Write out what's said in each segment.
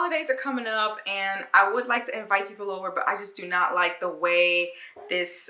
holidays are coming up and I would like to invite people over, but I just do not like the way this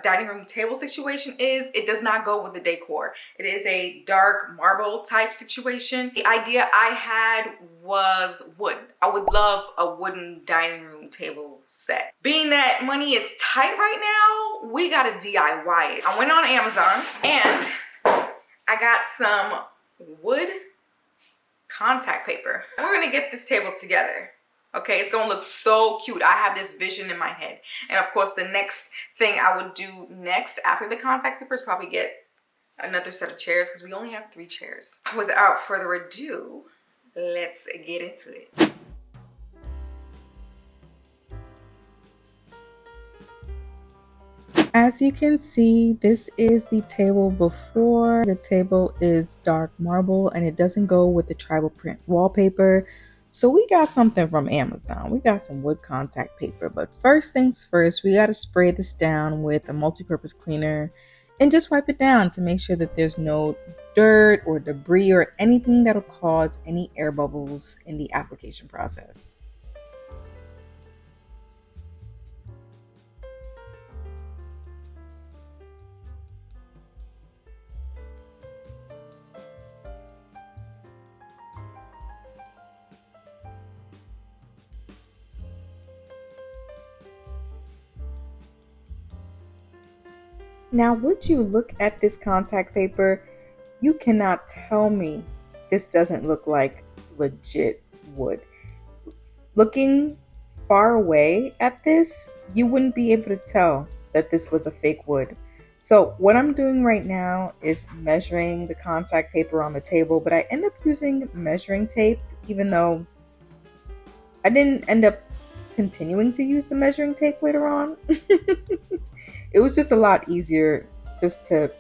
dining room table situation is. It does not go with the decor. It is a dark marble type situation. The idea I had was wood. I would love a wooden dining room table set. Being that money is tight right now, we gotta DIY it. I went on Amazon and I got some wood contact paper. We're gonna get this table together. Okay, it's gonna look so cute. I have this vision in my head. And of course, the next thing I would do next after the contact paper is probably get another set of chairs because we only have 3 chairs. Without further ado, let's get into it. As you can see, this is the table before. The table is dark marble and it doesn't go with the tribal print wallpaper. So we got something from Amazon. We got some wood contact paper. But first things first, we got to spray this down with a multi-purpose cleaner and just wipe it down to make sure that there's no dirt or debris or anything that'll cause any air bubbles in the application process. Now, would you look at this contact paper? You cannot tell me this doesn't look like legit wood. Looking far away at this, you wouldn't be able to tell that this was a fake wood. So what I'm doing right now is measuring the contact paper on the table, but I end up using measuring tape, even though I didn't end up continuing to use the measuring tape later on. It was just a lot easier just to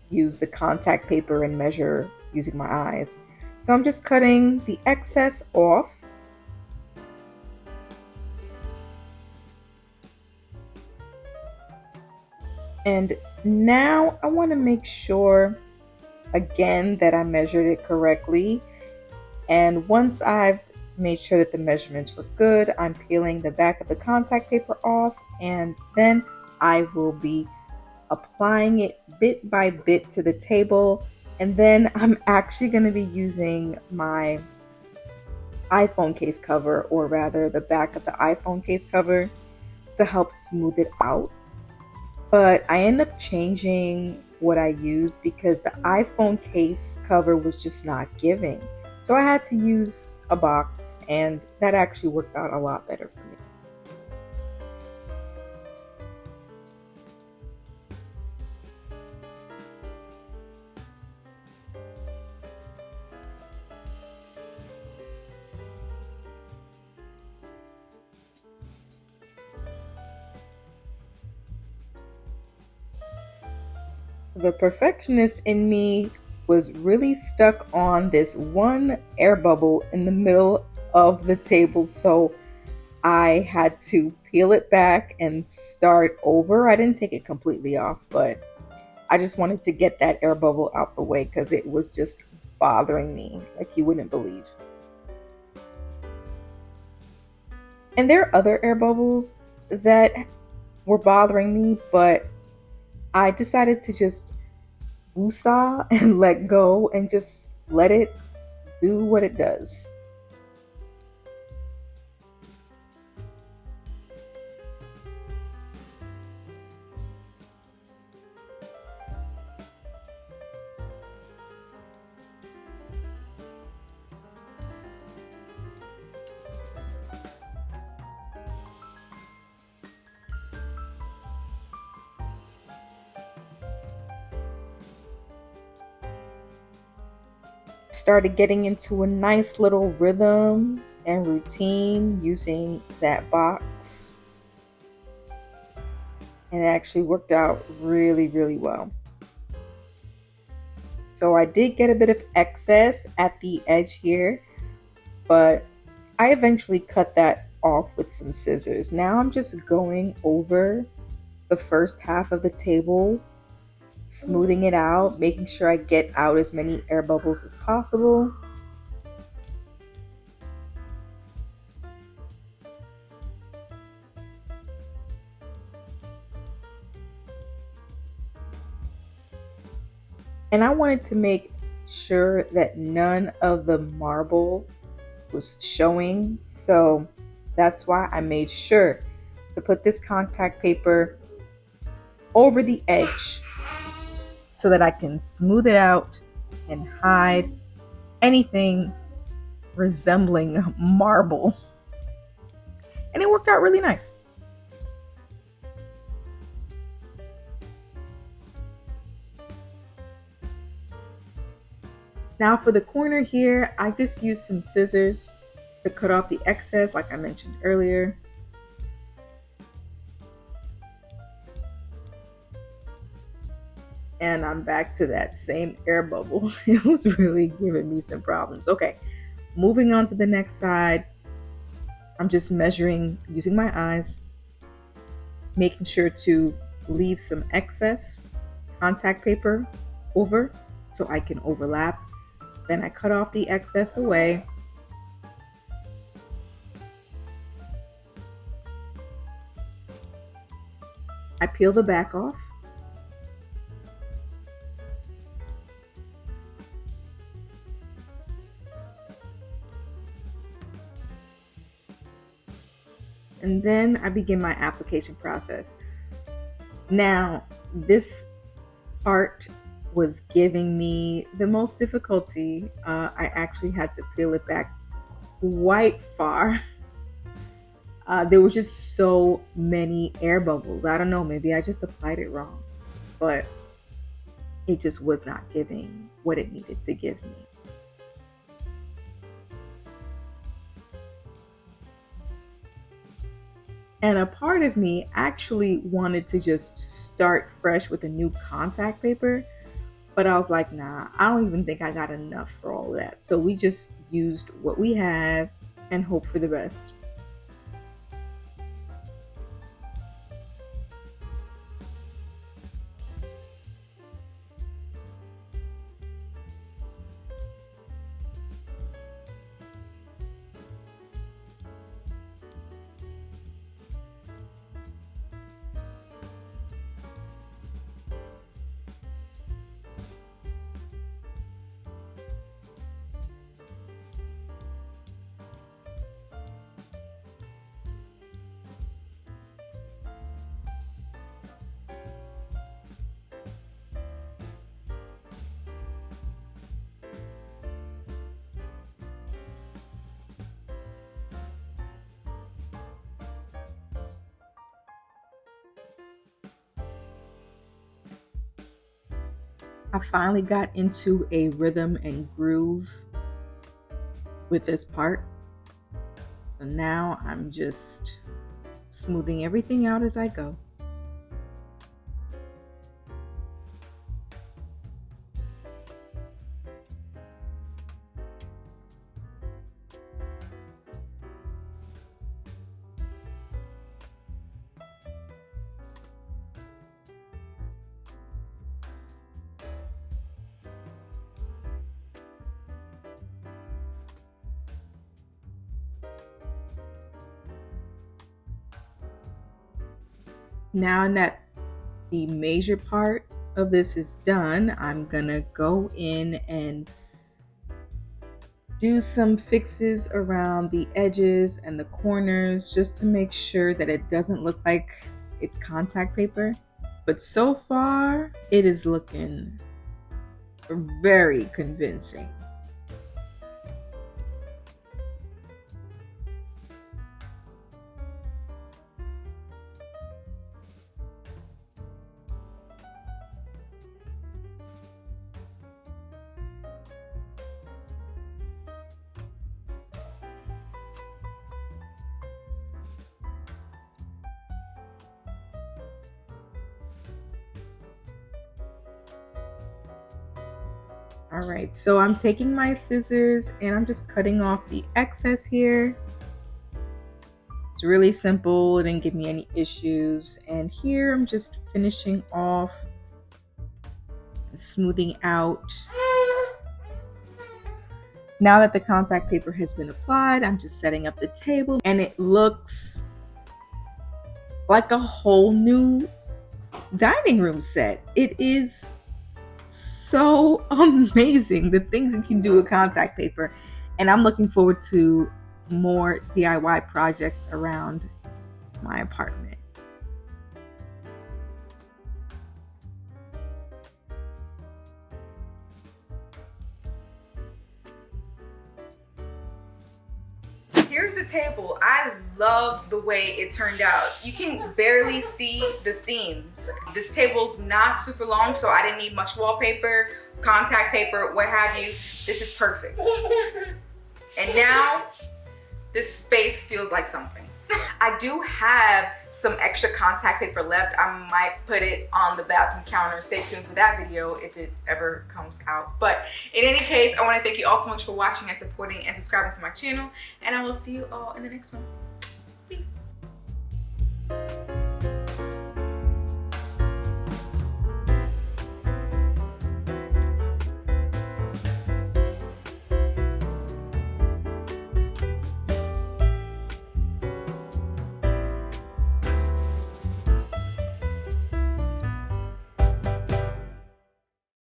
use the contact paper and measure using my eyes. So I'm just cutting the excess off. And now I want to make sure again that I measured it correctly. And once I've made sure that the measurements were good, I'm peeling the back of the contact paper off, and then I will be applying it bit by bit to the table. And then I'm actually going to be using my iPhone case cover, or rather the back of the iPhone case cover, to help smooth it out. But I end up changing what I use because the iPhone case cover was just not giving. So I had to use a box, and that actually worked out a lot better for me. The perfectionist in me was really stuck on this one air bubble in the middle of the table, so I had to peel it back and start over. I didn't take it completely off, but I just wanted to get that air bubble out the way because it was just bothering me like you wouldn't believe. And there are other air bubbles that were bothering me, but I decided to just woosah and let go and just let it do what it does. Started getting into a nice little rhythm and routine using that box, and it actually worked out really, really well. So I did get a bit of excess at the edge here, but I eventually cut that off with some scissors. Now I'm just going over the first half of the table, smoothing it out, making sure I get out as many air bubbles as possible. And I wanted to make sure that none of the marble was showing. So that's why I made sure to put this contact paper over the edge so that I can smooth it out and hide anything resembling marble. And it worked out really nice. Now for the corner here, I just used some scissors to cut off the excess like I mentioned earlier. And I'm back to that same air bubble. It was really giving me some problems. Okay, moving on to the next side. I'm just measuring using my eyes, making sure to leave some excess contact paper over so I can overlap. Then I cut off the excess away. I peel the back off. And then I begin my application process. Now, this part was giving me the most difficulty. I actually had to peel it back quite far. There were just so many air bubbles. I don't know, maybe I just applied it wrong, but it just was not giving what it needed to give me. And a part of me actually wanted to just start fresh with a new contact paper, but I was like, nah, I don't even think I got enough for all of that. So we just used what we have and hope for the best. I finally got into a rhythm and groove with this part. So now I'm just smoothing everything out as I go. Now that the major part of this is done, I'm gonna go in and do some fixes around the edges and the corners just to make sure that it doesn't look like it's contact paper. But so far, it is looking very convincing. All right, so I'm taking my scissors and I'm just cutting off the excess here. It's really simple, it didn't give me any issues. And here I'm just finishing off and smoothing out. Now that the contact paper has been applied, I'm just setting up the table and it looks like a whole new dining room set. It is so amazing, the things you can do with contact paper. And I'm looking forward to more DIY projects around my apartment. Here's the table. I love the way it turned out. You can barely see the seams. This table's not super long, so I didn't need much wallpaper, contact paper, what have you. This is perfect. And now this space feels like something. I do have some extra contact paper left. I might put it on the bathroom counter. Stay tuned for that video if it ever comes out. But in any case, I want to thank you all so much for watching and supporting and subscribing to my channel. And I will see you all in the next one. Peace.